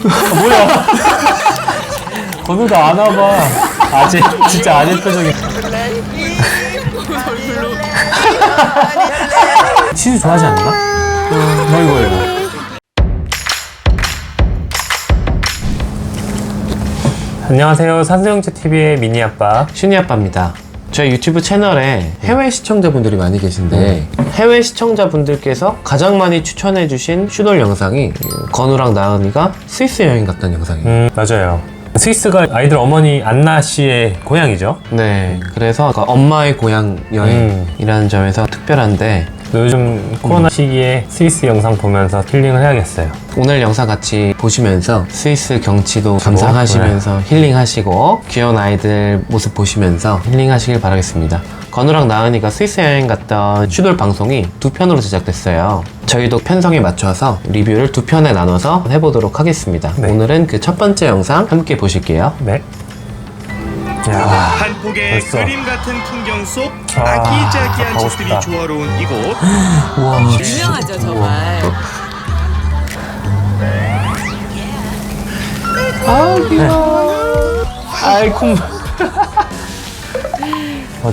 뭐야? 건우도 안 와봐. 아직 진짜 아닐 표정이. 치즈 좋아하지 않나? 이거. 안녕하세요. 산수영재TV의 미니아빠 슈니아빠입니다. 저희 유튜브 채널에 해외 시청자분들이 많이 계신데 해외 시청자분들께서 가장 많이 추천해주신 슈돌 영상이 건우랑 나은이가 스위스 여행 갔던 영상이에요. 맞아요. 스위스가 아이들 어머니 안나 씨의 고향이죠. 네, 그래서 엄마의 고향 여행이라는 점에서 특별한데 요즘 코로나 시기에 스위스 영상 보면서 힐링을 해야겠어요. 오늘 영상 같이 보시면서 스위스 경치도 감상하시면서 힐링하시고 귀여운 아이들 모습 보시면서 힐링하시길 바라겠습니다. 건우랑 나은이가 스위스 여행 갔던 슈돌 방송이 두 편으로 제작됐어요. 저희도 편성에 맞춰서 리뷰를 두 편에 나눠서 해보도록 하겠습니다. 네. 오늘은 그 첫 번째 영상 함께 보실게요. 네. 야, 한 폭의 벌써. 그림 같은 풍경 속 가고 아기자기한 집들이 싶다. 조화로운 이곳. 우와, 유명하죠 정말. 아이콩.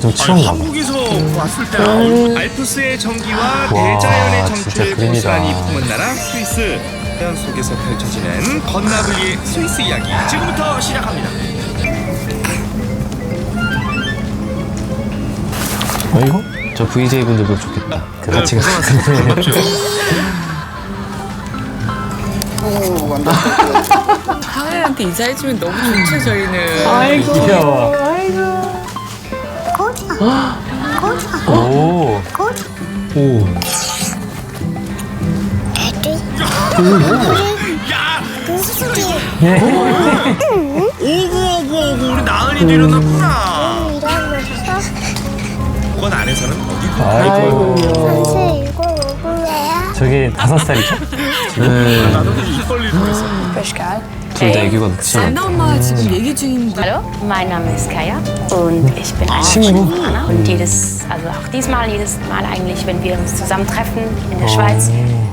좀 치운가 봐. 한국에서 왔을 때 알프스의 정기와 대자연의 진짜 정취를 그림이다. 고스란히 품은 나라 스위스. 자연 속에서 펼쳐지는 건나블리의 스위스 이야기 지금부터 시작합니다. 이거? 저 VJ분들도 좋겠다. 같이 가서. 하은이한테 인사해주면 너무 좋죠 저희는. 아이고. 귀여워. 오. 오. 오구 우리 나은이도 일어났구나. 그건 안에서는 어디고? 아이고. 사실 이거 먹을래요? 저기 5살이죠? 나도 입 벌릴 뻔했어. 둘 다 애교가 넘치잖아. 안나 엄마 지금 얘기 중인데. Hallo, mein Name ist Kaya und ich bin eine Anna. Und auch diesmal, jedes Mal eigentlich, wenn wir uns zusammentreffen in der Schweiz,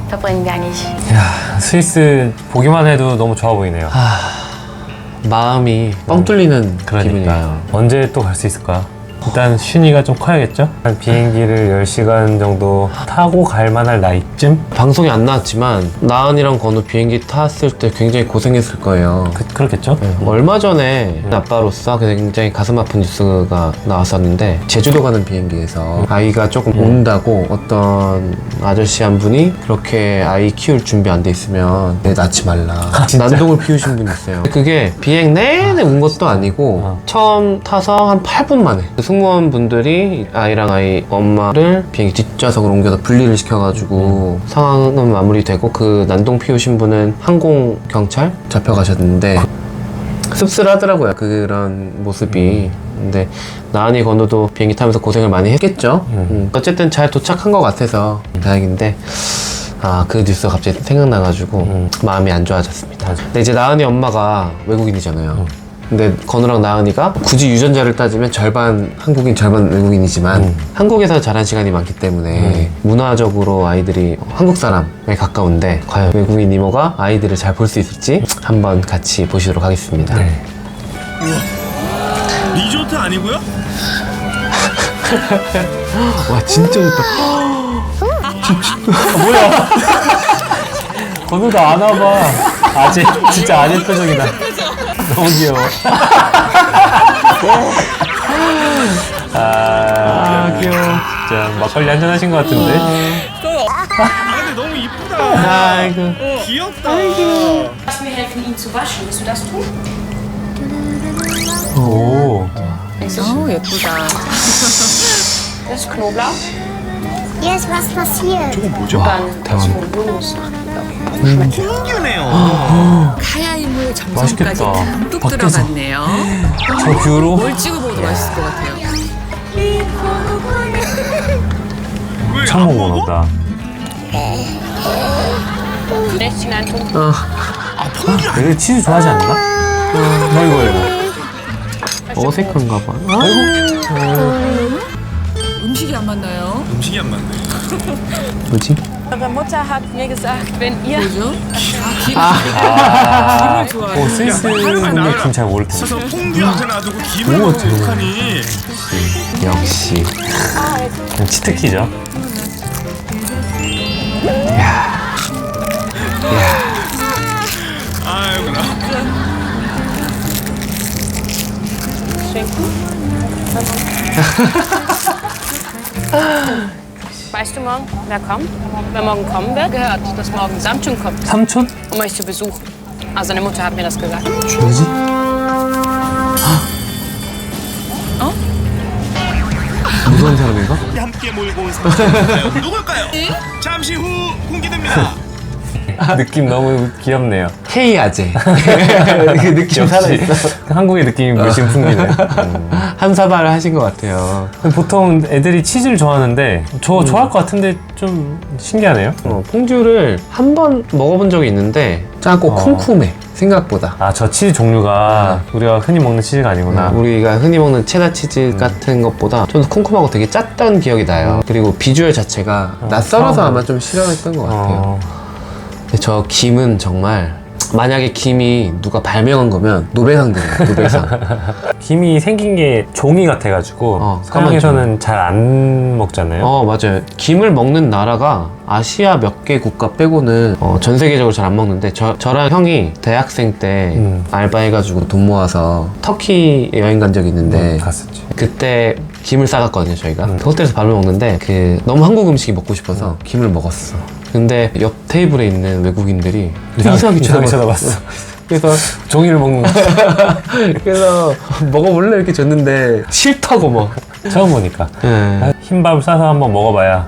verbringen wir eigentlich 야, 스위스 보기만 해도 너무 좋아 보이네요. 마음이 뻥 뚫리는 그러니까 기분이에요. 언제 또 갈 수 있을까? 일단 슈니가 좀 커야겠죠? 한 비행기를 10시간 정도 타고 갈 만할 나이쯤? 방송이 안 나왔지만 나은이랑 건우 비행기 탔을 때 굉장히 고생했을 거예요. 그렇겠죠? 얼마 전에 아빠로서 굉장히 가슴 아픈 뉴스가 나왔었는데 제주도 가는 비행기에서 아이가 조금 온다고 어떤 아저씨 한 분이 그렇게 아이 키울 준비 안 돼 있으면 애 낳지 말라 난동을 피우신 분이 있어요. 그게 비행 내내 운 것도 아니고 처음 타서 한 8분 만에 승무원분들이 아이랑 아이 엄마를 비행기 뒷좌석으로 옮겨서 분리를 시켜가지고 상황은 마무리되고 그 난동 피우신 분은 항공경찰 잡혀가셨는데 씁쓸하더라고요 그런 모습이. 근데 나은이 건우도 비행기 타면서 고생을 많이 했겠죠. 어쨌든 잘 도착한 것 같아서 다행인데 그 뉴스가 갑자기 생각나가지고 마음이 안 좋아졌습니다. 근데 이제 나은이 엄마가 외국인이잖아요. 근데 건우랑 나은이가 굳이 유전자를 따지면 절반 한국인 절반 외국인이지만 한국에서 자란 시간이 많기 때문에 문화적으로 아이들이 한국 사람에 가까운데 과연 외국인 이모가 아이들을 잘 볼 수 있을지 한번 같이 보시도록 하겠습니다. 네. 리조트 아니고요? 와 진짜 좋다. 뭐야? 건우도 안 와봐. 아직 진짜 아닐 표정이다. 너무 귀여워. 귀여워. 진짜 막걸리 한잔 하신 것 같은데? 근데 너무 이쁘다. 아이고. 귀엽다. Lass mir helfen, ihn zu waschen. Willst du das tun? 오. 어우 예쁘다. Das ist Knoblauch. Hier ist was passiert. Dann das Bonus. 풍기네요. 카야 이모의 정성까지 맛있겠다. 듬뿍 밖에서. 들어갔네요. 저 뷰로? 뭘 찍어먹어도 맛있을 것 같아요. 처음 먹어보다. Lässchen angucken. 얘들 치즈 좋아하지 않나? 이거. 어색한가 봐. 음식이 안 맞나요? 음식이 안 맞네. 뭐지? Eure Mutter hat mir gesagt, wenn ihr 뭐죠? 스위스는 김 잘 모를 텐데. 서서 퐁듀 앞에 놔두고 김을 우와, 먹고 대박. 욕하니. 역시. 그냥 치트키죠. 아이고나. Weißt du morgen, wer kommt? Wer morgen kommen wird? Gehört, dass morgen Samchun kommt, 삼촌? um euch zu besuchen. Also deine Mutter hat mir das gesagt. 누구지? 무서운 사람인가? 함께 몰고 온 사람 누굴까요? 잠시 후 공개됩니다. 느낌 너무 귀엽네요. K 아재. 그 느낌 역시 살아있어. 한국의 느낌이 물씬 풍기네. 한 사발을 하신 것 같아요. 보통 애들이 치즈를 좋아하는데 저 좋아할 것 같은데 좀 신기하네요. 퐁듀를 한 번 먹어본 적이 있는데 짜고 쿰쿰해 생각보다. 아, 저 치즈 종류가 우리가 흔히 먹는 치즈가 아니구나. 우리가 흔히 먹는 체다 치즈 같은 것보다 좀 더 쿰쿰하고 되게 짰던 기억이 나요. 그리고 비주얼 자체가 낯설어서 아마 좀 싫어했던 것 같아요. 근데 저 김은 정말 만약에 김이 누가 발명한 거면 노벨상 드려요. 노벨상. 김이 생긴 게 종이 같아가지고 서양에서는 잘 안 먹잖아요. 맞아요. 김을 먹는 나라가 아시아 몇 개 국가 빼고는 전 세계적으로 잘 안 먹는데 저랑 형이 대학생 때 알바해가지고 돈 모아서 터키 여행 간 적이 있는데 갔었지. 그때 김을 싸갔거든요 저희가. 그 호텔에서 밥을 먹는데 너무 한국 음식이 먹고 싶어서 김을 먹었어. 근데 옆 테이블에 있는 외국인들이 이상하게 쳐다봤어. 그래서 종이를 먹는 거 그래서 먹어볼래 이렇게 줬는데 싫다고 막. 처음 보니까. 네. 흰밥을 싸서 한번 먹어봐야.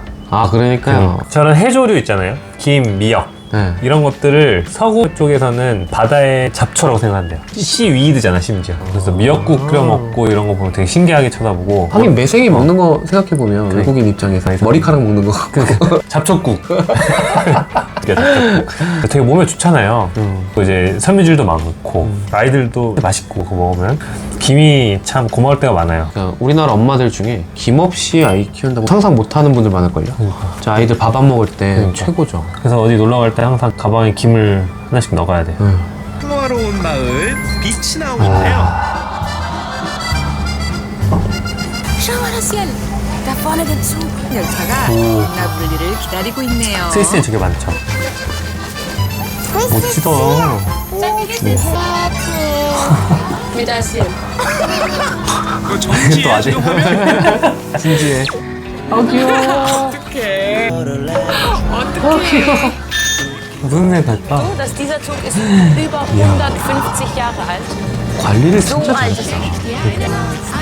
그러니까요. 저런 해조류 있잖아요. 김, 미역. 네. 이런 것들을 서구 쪽에서는 바다의 잡초라고 생각한대요. 씨위드잖아 심지어. 그래서 미역국 끓여 먹고 이런 거 보면 되게 신기하게 쳐다보고. 하긴 매생이 먹는 거 생각해보면 외국인 입장에서 머리카락 먹는 거 같고. 잡초국. 되게 몸에 좋잖아요. 또 이제 섬유질도 많고 아이들도 맛있고 그거 먹으면 김이 참 고마울 때가 많아요. 그러니까 우리나라 엄마들 중에 김 없이 아이 키운다고 상상 못하는 분들 많을걸요. 저 아이들 밥 안 먹을 때 최고죠. 그래서 어디 놀러 갈 때 항상 가방에 김을 하나씩 넣어가야 돼요. 평화로운 마을 빛이 나오고 있네요. Schau mal das Ciel. Da vorne der Zug. 열차가 나블리를 기다리고 있네요. 스위스에 저게 많죠. 멋지다. Mit Asyl. 그 정치에 또 아재. 진지해. 무슨 애 같다. So, dass dieser Zug ist über 150 Jahre alt. 관리를 So 진짜 alt 잘했어. ist er.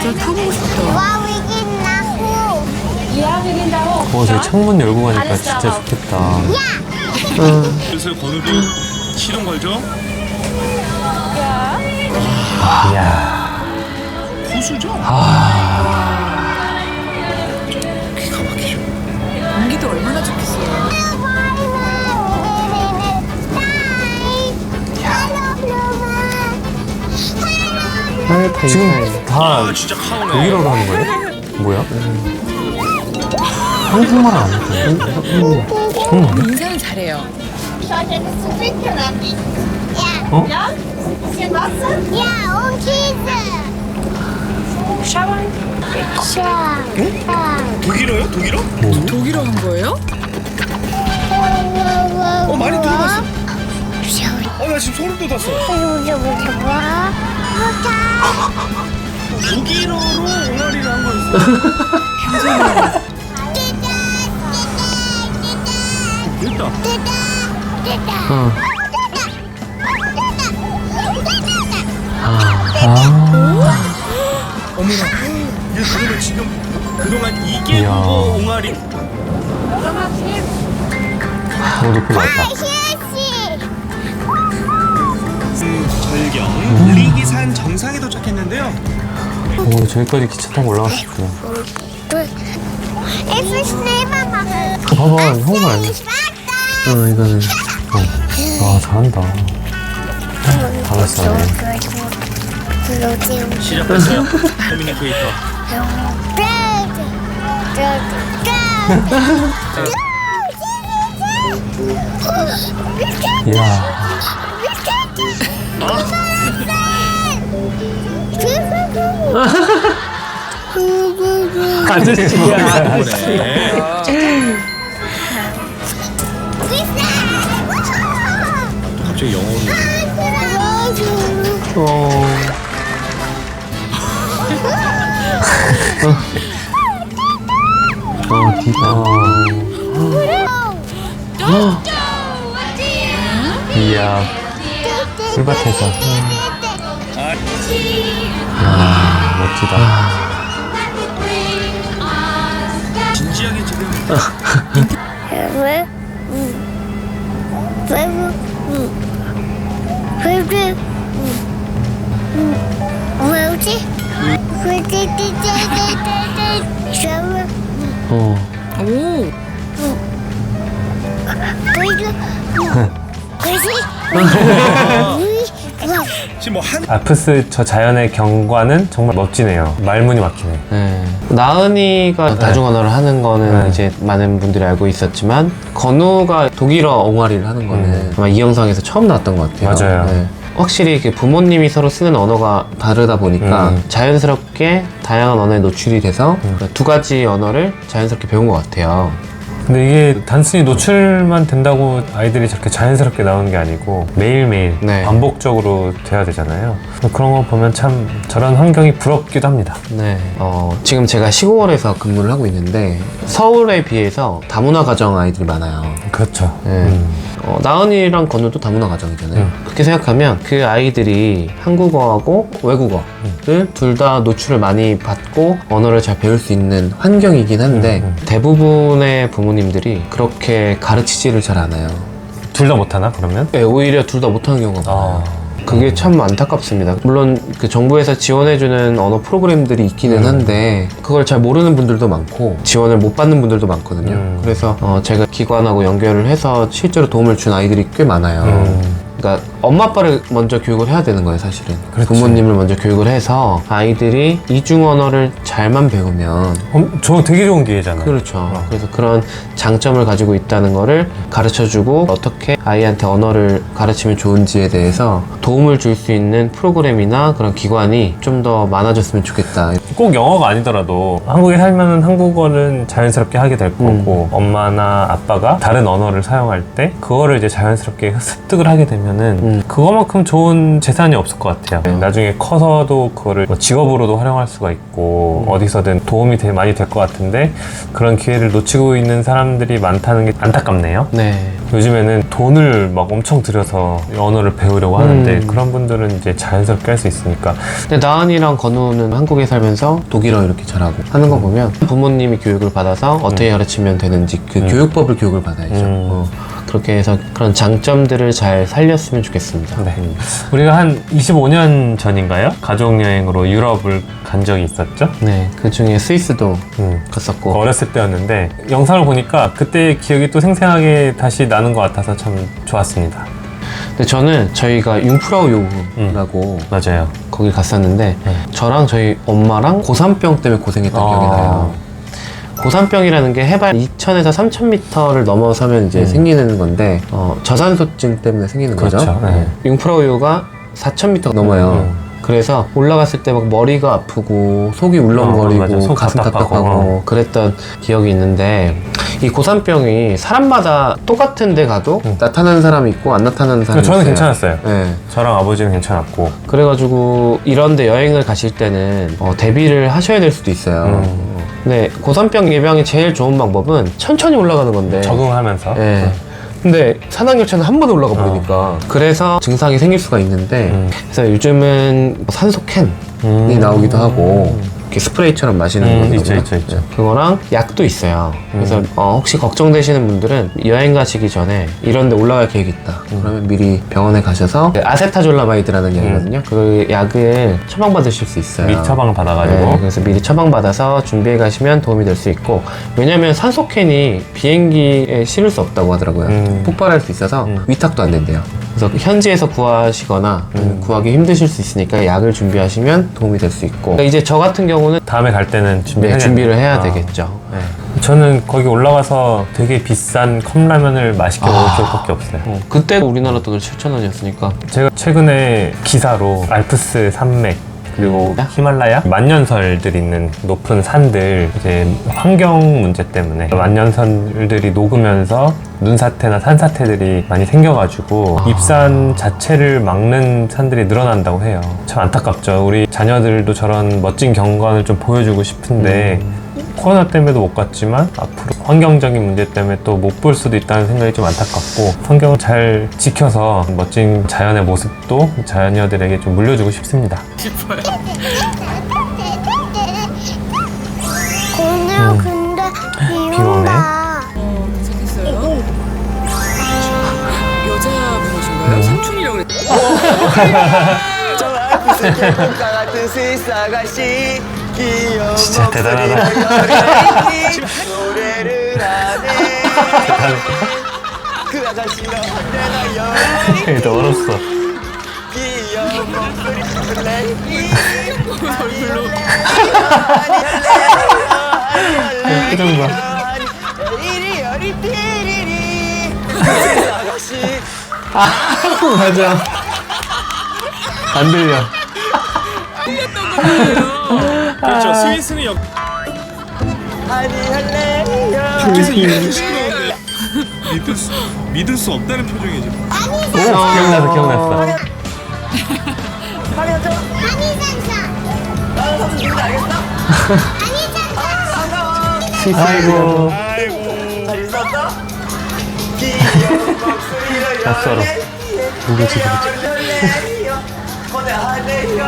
저 타보고 싶다. 와, 위긴 나후. Ja, wir gehen da hoch. 저기 창문 열고 가니까 alles 진짜 darauf. 좋겠다. 슬슬 건우도 시동 걸죠? 이야. 고수죠? 공기도 얼마나 좋겠어요. 지금 다 진짜 카오네. 독일어로 하는 거예요? 뭐야? 한국말 안 하고. 인사는 잘해요. Ja, und Käse. Schauen. 독일어요? 독일어? 독일어 한 거예요? 많이 들어봤어. 나 지금 소름 돋았어. 독일어로 옹알이를 한 거였어. 됐다. 얘 그러면 지금 그동안 이게 이야. 보고 옹알이 너무 높이 나왔다. 절경 우리기산 정상에 도착했는데요. 오, 저기까지 기차 타고 올라갔었구나. Ich will Schneemann machen. 봐봐, 한국말 아니야. 이거는 와, 잘한다. 잘했어. 시작됐어요. 커뮤니케이터. 이야. 아, 아저씨야. 갑자기 영어로. 이야, 풀밭에서. 멋지다. 진지하게 지금 왜? 왜지? 지금 뭐 한. 알프스 저 자연의 경관은 정말 멋지네요. 말문이 막히네. 네. 나은이가 다중 언어를 하는 거는 네. 이제 많은 분들이 알고 있었지만 건우가 독일어 옹알이를 하는 거는 아마 이 영상에서 처음 나왔던 것 같아요. 맞아요. 네. 확실히 그 부모님이 서로 쓰는 언어가 다르다 보니까 자연스럽게 다양한 언어에 노출이 돼서 두 가지 언어를 자연스럽게 배운 것 같아요. 근데 이게 단순히 노출만 된다고 아이들이 저렇게 자연스럽게 나오는 게 아니고 매일매일 네. 반복적으로 돼야 되잖아요. 그런 거 보면 참 저런 환경이 부럽기도 합니다. 네. 지금 제가 시골에서 근무를 하고 있는데 서울에 비해서 다문화 가정 아이들이 많아요. 그렇죠. 네. 나은이랑 건우도 다문화 가정이잖아요. 그렇게 생각하면 그 아이들이 한국어하고 외국어를 둘 다 노출을 많이 받고 언어를 잘 배울 수 있는 환경이긴 한데 대부분의 부모님들이 그렇게 가르치지를 잘 않아요. 둘 다 못하나 그러면? 네, 오히려 둘 다 못하는 경우가 많아요. 그게 참 안타깝습니다. 물론 그 정부에서 지원해주는 언어 프로그램들이 있기는 한데 그걸 잘 모르는 분들도 많고 지원을 못 받는 분들도 많거든요. 그래서 제가 기관하고 연결을 해서 실제로 도움을 준 아이들이 꽤 많아요. 그러니까 엄마 아빠를 먼저 교육을 해야 되는 거예요, 사실은. 그렇지. 부모님을 먼저 교육을 해서 아이들이 이중 언어를 잘만 배우면 저 되게 좋은 기회잖아요. 그렇죠. 그래서 그런 장점을 가지고 있다는 거를 가르쳐주고 어떻게 아이한테 언어를 가르치면 좋은지에 대해서 도움을 줄 수 있는 프로그램이나 그런 기관이 좀 더 많아졌으면 좋겠다. 꼭 영어가 아니더라도 한국에 살면 한국어는 자연스럽게 하게 될 거고 엄마나 아빠가 다른 언어를 사용할 때 그거를 이제 자연스럽게 습득을 하게 되면은 그거만큼 좋은 재산이 없을 것 같아요. 나중에 커서도 그거를 뭐 직업으로도 활용할 수가 있고 어디서든 도움이 되게 많이 될 것 같은데 그런 기회를 놓치고 있는 사람들이 많다는 게 안타깝네요. 네. 요즘에는 돈을 막 엄청 들여서 언어를 배우려고 하는데 그런 분들은 이제 자연스럽게 할 수 있으니까. 근데 나은이랑 건우는 한국에 살면서 독일어 이렇게 잘하고 하는 거 보면 부모님이 교육을 받아서 어떻게 가르치면 되는지 그 교육법을 교육을 받아야죠. 그렇게 해서 그런 장점들을 잘 살렸으면 좋겠습니다. 네. 우리가 한 25년 전인가요? 가족여행으로 유럽을 간 적이 있었죠? 네, 그 중에 스위스도 갔었고. 어렸을 때였는데 영상을 보니까 그때의 기억이 또 생생하게 다시 나는 것 같아서 참 좋았습니다. 근데 저는 저희가 융프라우 요흐라고 맞아요. 거기 갔었는데 저랑 저희 엄마랑 고산병 때문에 고생했던 기억이 나요. 고산병이라는 게 해발 2,000에서 3,000m를 넘어서면 이제 생기는 건데 저산소증 때문에 생기는 그렇죠. 거죠. 네. 융프라우요가 4,000m 넘어요. 그래서 올라갔을 때 막 머리가 아프고 속이 울렁거리고 맞아. 속 가슴 답답하고. 답답하고 그랬던 기억이 있는데 이 고산병이 사람마다 똑같은 데 가도 나타나는 사람이 있고 안 나타나는 사람이 있어요. 저는 괜찮았어요. 네. 저랑 아버지는 괜찮았고. 그래가지고 이런데 여행을 가실 때는 대비를 하셔야 될 수도 있어요. 근데 고산병 예방에 제일 좋은 방법은 천천히 올라가는 건데 적응하면서. 네. 근데 산악열차는 한 번에 올라가 버리니까 그래서 증상이 생길 수가 있는데 그래서 요즘은 산소캔이 나오기도 하고 이렇게 스프레이처럼 마시는 거 있죠. 그거랑 약도 있어요. 그래서 혹시 걱정되시는 분들은 여행 가시기 전에 이런 데 올라갈 계획이 있다. 그러면 미리 병원에 가셔서 아세타졸라마이드라는 약이거든요. 그 약을 처방받으실 수 있어요. 미리 처방을 받아가지고. 네, 그래서 미리 처방받아서 준비해 가시면 도움이 될 수 있고 왜냐면 산소캔이 비행기에 실을 수 없다고 하더라고요. 폭발할 수 있어서 위탁도 안 된대요. 그래서 현지에서 구하시거나 구하기 힘드실 수 있으니까 약을 준비하시면 도움이 될 수 있고 그러니까 이제 저 같은 경우는 다음에 갈 때는 준비를 해야 되겠죠. 네. 저는 거기 올라가서 되게 비싼 컵라면을 맛있게 먹을 기억밖에 없어요. 그때 우리나라 돈을 7,000원이었으니까 제가 최근에 기사로 알프스 산맥 그리고 히말라야 만년설들 있는 높은 산들 이제 환경 문제 때문에 만년설들이 녹으면서 눈사태나 산사태들이 많이 생겨가지고 입산 자체를 막는 산들이 늘어난다고 해요. 참 안타깝죠. 우리 자녀들도 저런 멋진 경관을 좀 보여주고 싶은데 코로나 때문에도 못 갔지만 앞으로 환경적인 문제 때문에 또 못 볼 수도 있다는 생각이 좀 안타깝고 환경을 잘 지켜서 멋진 자연의 모습도 자녀들에게 좀 물려주고 싶습니다. 오늘 근데 비 오네. 온다. 괜찮겠어요? 여자분이신가요? 삼촌이라고 그랬 꽃과 같은 스위스 아가씨 귀여운 진짜 대단하다. 노래를 하네 그 아가씨가 언제나 여리 더 얼었어. 귀여운 목소리 레이 표정 봐. 이리 여리 띠리리 스위스 아가씨 맞아. 안 들려. 그렇죠. 스위스는 역. 아니 할래요 밖에서 이렇게 시끄러운데 믿을 수 없다는 표정이 지금. 기억났어, 기억났어. 말해줘 나는 삼촌 누군지 알겠어? 아이고. 잘 있었어? 귀여운 목소리로 낯설어. 누가 지금 거대하네요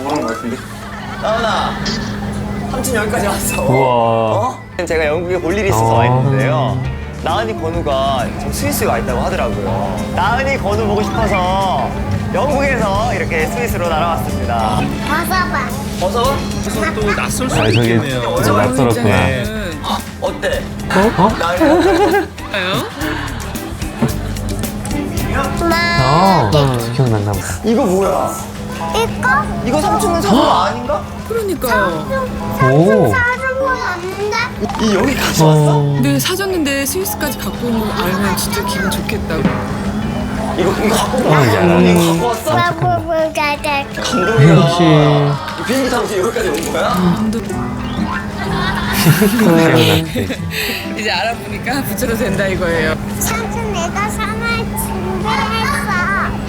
모르는 것 같은데 나은아 삼촌 여기까지 왔어 우와. 어? 제가 영국에 볼 일이 있어서 와 있는데요 나은이 건우가 지금 스위스에 와 있다고 하더라고요 나은이 건우 보고 싶어서 영국에서 이렇게 스위스로 날아왔습니다 벗어봐. 어서 그래서 또 낯설 수도 아, 저기 있겠네요. 좀 낯설었구나. 네. 어때? 어? 나은이 기억났나 보다. 이거 뭐야? 이거? 이거 삼촌은 사준 거 아닌가? 그러니까요. 오. 사준 건 없는데? 이 여기까지 왔어? 네, 사줬는데 스위스까지 갖고 온 거 알면 진짜 기분 좋겠다. 이거 갖고 온 거야? 이거 갖고 왔어? 바보를 가자. 감동이야 역시. 이 비행기 타고 지금 여기까지 온 거야? 기억났지. 이제 알아보니까 붙여도 된다 이거예요. 삼촌 내가 선물 준비했어.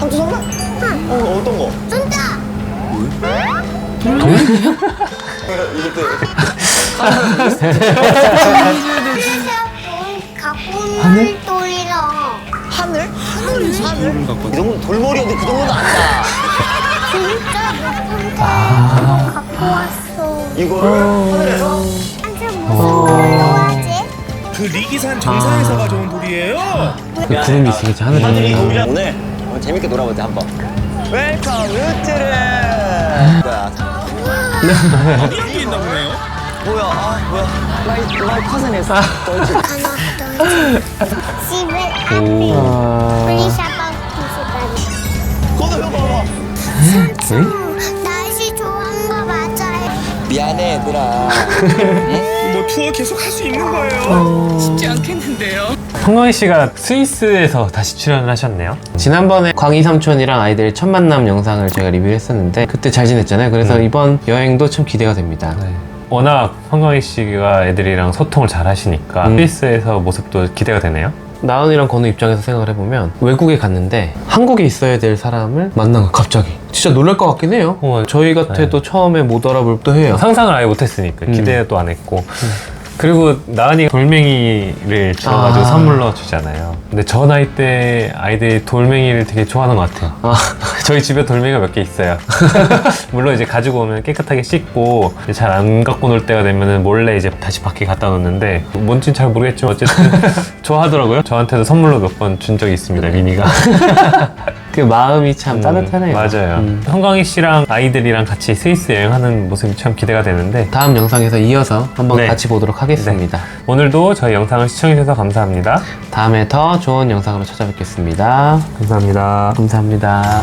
삼촌 선물? 어떤 거? 준다. 이것도 갖고 온 돌이랑 하늘? 하늘? 갖고 이 정도는 돌머리였는데 그 정도는 아니다 진짜 높은 거 갖고 왔어. 이걸 하늘에서? 삼촌 무슨 돌로 하지? 그 리기산 정상에서 가져온 돌이에요. 그 구름이 있으니까 하늘에. 하늘이 돌이랑 오늘 재밌게 놀아보자 한번 웰컴 루트를 뭐야 여기 있나 보네요. 뭐야 뭐야 마이 커슨에서 하나, 둘, 셋. 집을 앞에 우리 샤방 비슷하네. 건우 형 봐봐 삼촌 날씨 좋은 거 맞아요. 미안해 얘들아 뭐 투어 계속 할 수 있는 거예요. 쉽지 않겠는데요. 성광희 씨가 스위스에서 다시 출연을 하셨네요. 지난번에 광희 삼촌이랑 아이들 첫 만남 영상을 제가 리뷰했었는데 그때 잘 지냈잖아요. 그래서 이번 여행도 참 기대가 됩니다. 워낙 성광희 씨가 애들이랑 소통을 잘 하시니까 스위스에서 모습도 기대가 되네요. 나은이랑 건우 입장에서 생각을 해보면 외국에 갔는데 한국에 있어야 될 사람을 만난 거 갑자기 진짜 놀랄 것 같긴 해요. 저희 같아도 처음에 못 알아볼 또 해요. 상상을 아예 못했으니까 기대도 안 했고 그리고 나은이가 돌멩이를 주워가지고 선물로 주잖아요. 근데 저 나이 때 아이들이 돌멩이를 되게 좋아하는 것 같아요. 저희 집에 돌멩이가 몇 개 있어요. 물론 이제 가지고 오면 깨끗하게 씻고 잘 안 갖고 놀 때가 되면은 몰래 이제 다시 밖에 갖다 놓는데 뭔지는 잘 모르겠지만 어쨌든 좋아하더라고요. 저한테도 선물로 몇 번 준 적이 있습니다, 미니가. 그 마음이 참 따뜻하네요. 맞아요. 성광희 씨랑 아이들이랑 같이 스위스 여행하는 모습이 참 기대가 되는데 다음 영상에서 이어서 한번 네. 같이 보도록 하겠습니다. 오늘도 저희 영상을 시청해주셔서 감사합니다. 다음에 더 좋은 영상으로 찾아뵙겠습니다. 감사합니다. 감사합니다.